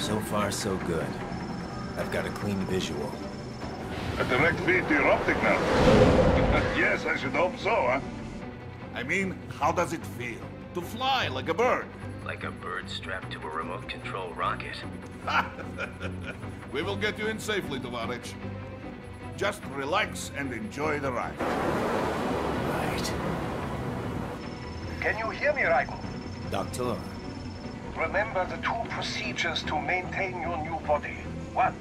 So far, so good. I've got a clean visual. A direct feed to your optic now. Yes, I should hope so, huh? I mean, how does it feel? To fly like a bird? Like a bird strapped to a remote control rocket. We will get you in safely, Tovarich. Just relax and enjoy the ride. Right. Can you hear me, Raiko? Doctor. Remember the two procedures to maintain your new body. 1.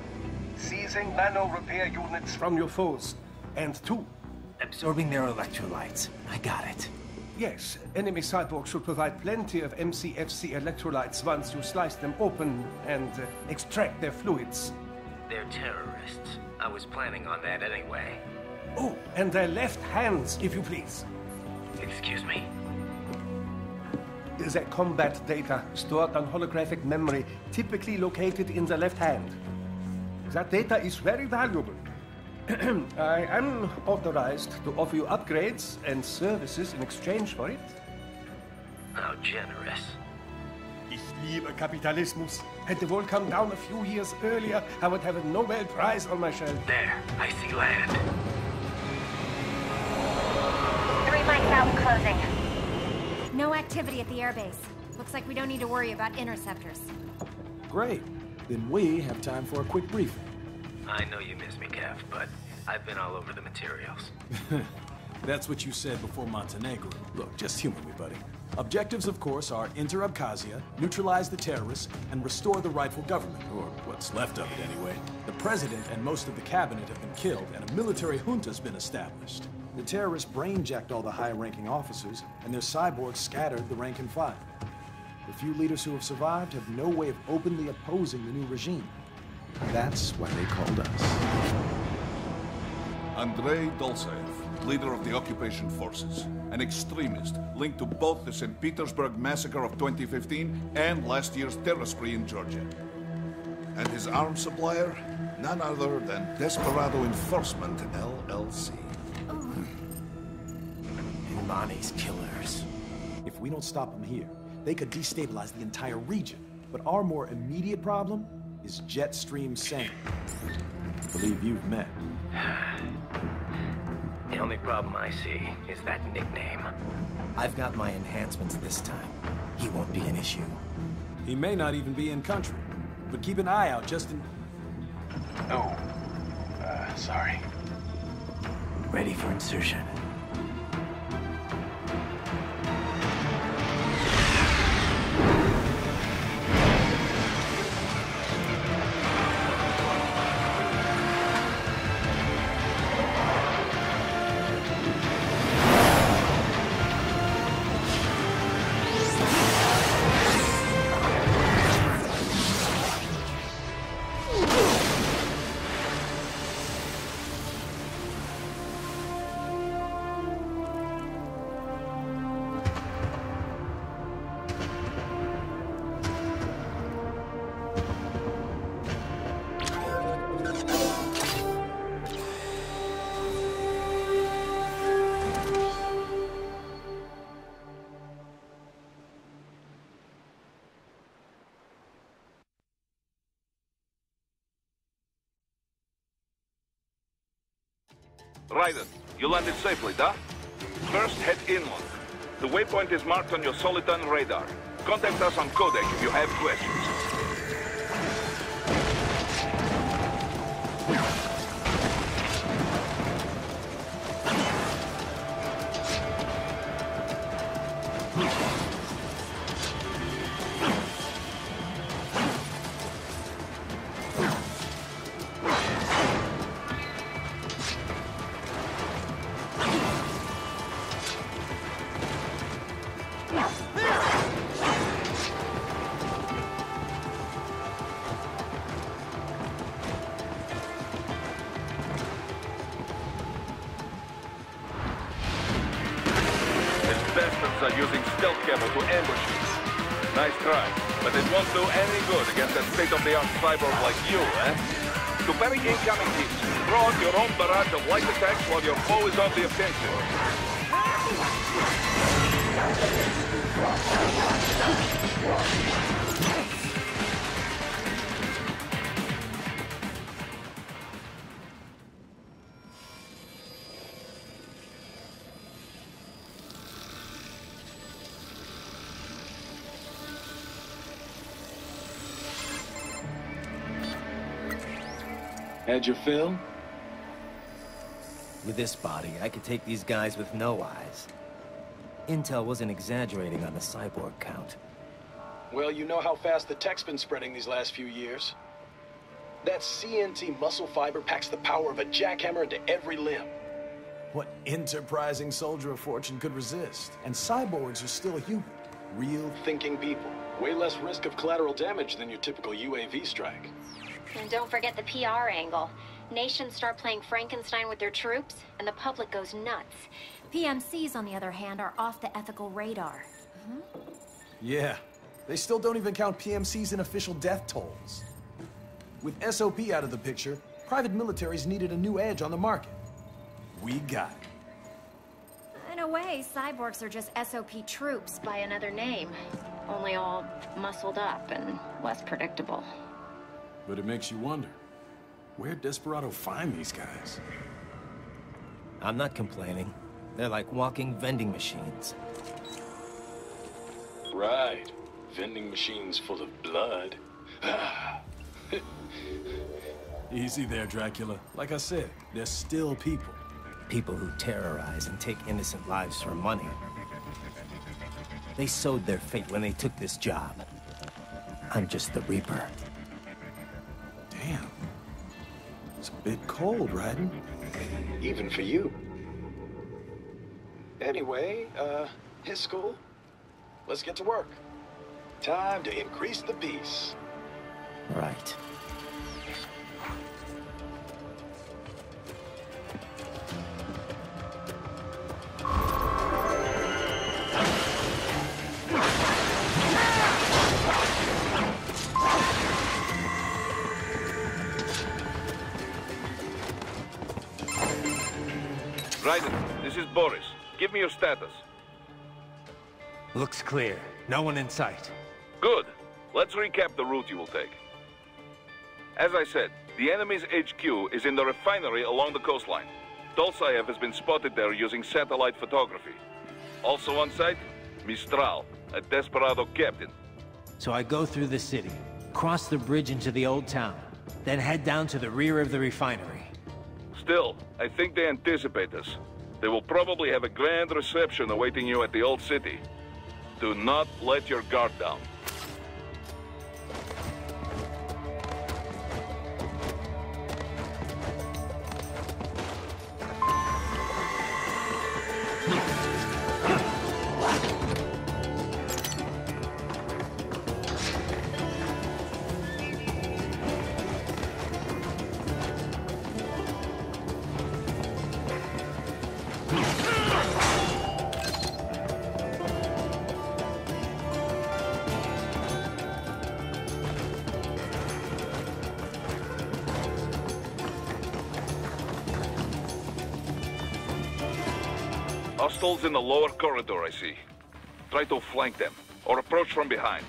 Seizing nano repair units from your foes. And 2. Absorbing their electrolytes. I got it. Yes, enemy cyborgs should provide plenty of MCFC electrolytes once you slice them open and extract their fluids. They're terrorists. I was planning on that anyway. Oh, and their left hands, if you please. Excuse me? Their combat data stored on holographic memory, typically located in the left hand. That data is very valuable. I am authorized to offer you upgrades and services in exchange for it. How generous. Ich liebe Kapitalismus. Had the wall come down a few years earlier, I would have a Nobel Prize on my shelf. There, I see land. 3 mics out and closing. No activity at the airbase. Looks like we don't need to worry about interceptors. Great. Then we have time for a quick briefing. I know you miss me, Kev, but I've been all over the materials. That's what you said before Montenegro. Look, just humor me, buddy. Objectives, of course, are enter Abkhazia, neutralize the terrorists, and restore the rightful government, or what's left of it anyway. The president and most of the cabinet have been killed, and a military junta's been established. The terrorists brain-jacked all the high-ranking officers, and their cyborgs scattered the rank and file. The few leaders who have survived have no way of openly opposing the new regime. That's why they called us. Andrei Dolzaev, leader of the occupation forces, an extremist linked to both the St. Petersburg massacre of 2015 and last year's terror spree in Georgia. And his arms supplier, none other than Desperado Enforcement, LLC. Imani's killers. If we don't stop them here, they could destabilize the entire region. But our more immediate problem is Jetstream Sane. I believe you've met. The only problem I see is that nickname. I've got my enhancements this time. He won't be an issue. He may not even be in country, but keep an eye out just in... Oh, sorry. Ready for insertion. Raiden, you landed safely, da? First, head inland. The waypoint is marked on your Soliton radar. Contact us on Codec if you have questions. Bastards are using stealth camo to ambush you. Nice try, but it won't do any good against a state-of-the-art cyborg like you, eh? To parry incoming hits, throw out your own barrage of light attacks while your foe is on the offensive. Had your fill? With this body, I could take these guys with no eyes. Intel wasn't exaggerating on the cyborg count. Well, you know how fast the tech's been spreading these last few years. That CNT muscle fiber packs the power of a jackhammer into every limb. What enterprising soldier of fortune could resist? And cyborgs are still human. Real thinking people. Way less risk of collateral damage than your typical UAV strike. And don't forget the PR angle. Nations start playing Frankenstein with their troops, and the public goes nuts. PMCs, on the other hand, are off the ethical radar. Yeah. They still don't even count PMCs in official death tolls. With SOP out of the picture, private militaries needed a new edge on the market. We got it. In a way, cyborgs are just SOP troops by another name. Only all muscled up and less predictable. But it makes you wonder, where'd Desperado find these guys? I'm not complaining. They're like walking vending machines. Right. Vending machines full of blood. Easy there, Dracula. Like I said, they're still people. People who terrorize and take innocent lives for money. They sowed their fate when they took this job. I'm just the Reaper. Damn. It's a bit cold, Raiden. Even for you. Anyway, his school? Let's get to work. Time to increase the peace. Right. Raiden, this is Boris. Give me your status. Looks clear. No one in sight. Good. Let's recap the route you will take. As I said, the enemy's HQ is in the refinery along the coastline. Dolsaev has been spotted there using satellite photography. Also on site, Mistral, a Desperado captain. So I go through the city, cross the bridge into the old town, then head down to the rear of the refinery. Still, I think they anticipate us. They will probably have a grand reception awaiting you at the old city. Do not let your guard down. Hostiles in the lower corridor, I see. Try to flank them, or approach from behind.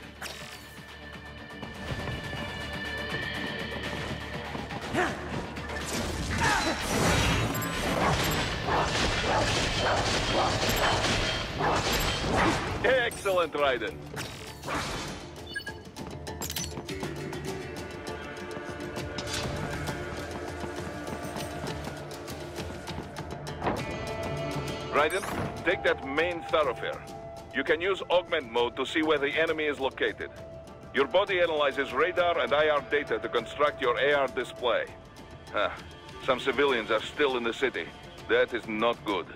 Excellent, Raiden. Raiden, take that main thoroughfare. You can use augment mode to see where the enemy is located. Your body analyzes radar and IR data to construct your AR display. Some civilians are still in the city. That is not good.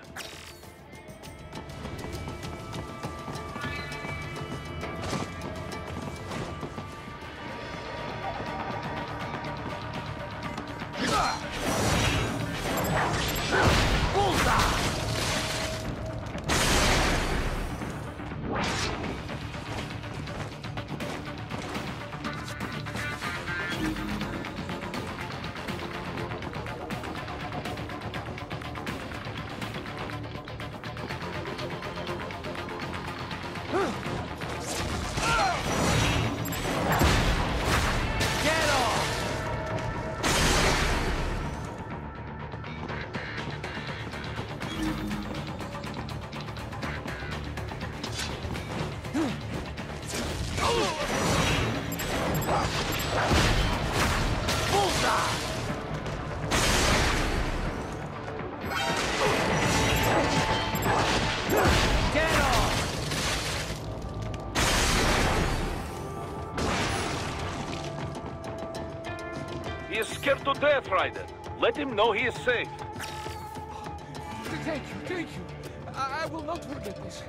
to death, Raiden. Let him know he is safe. Thank you, thank you. I will not forget this.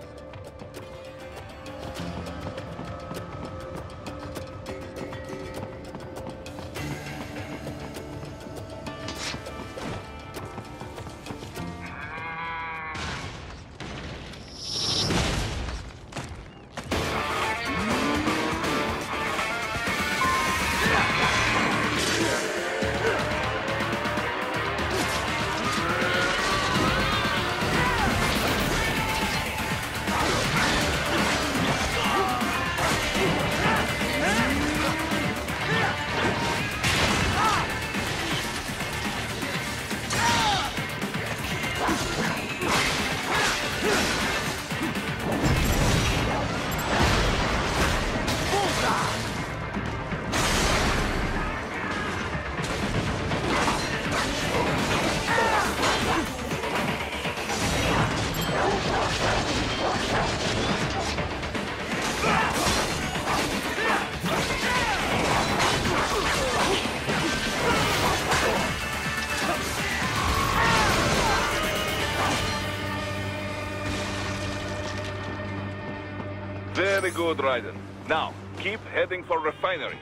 Very good, Raiden. Now, keep heading for refinery.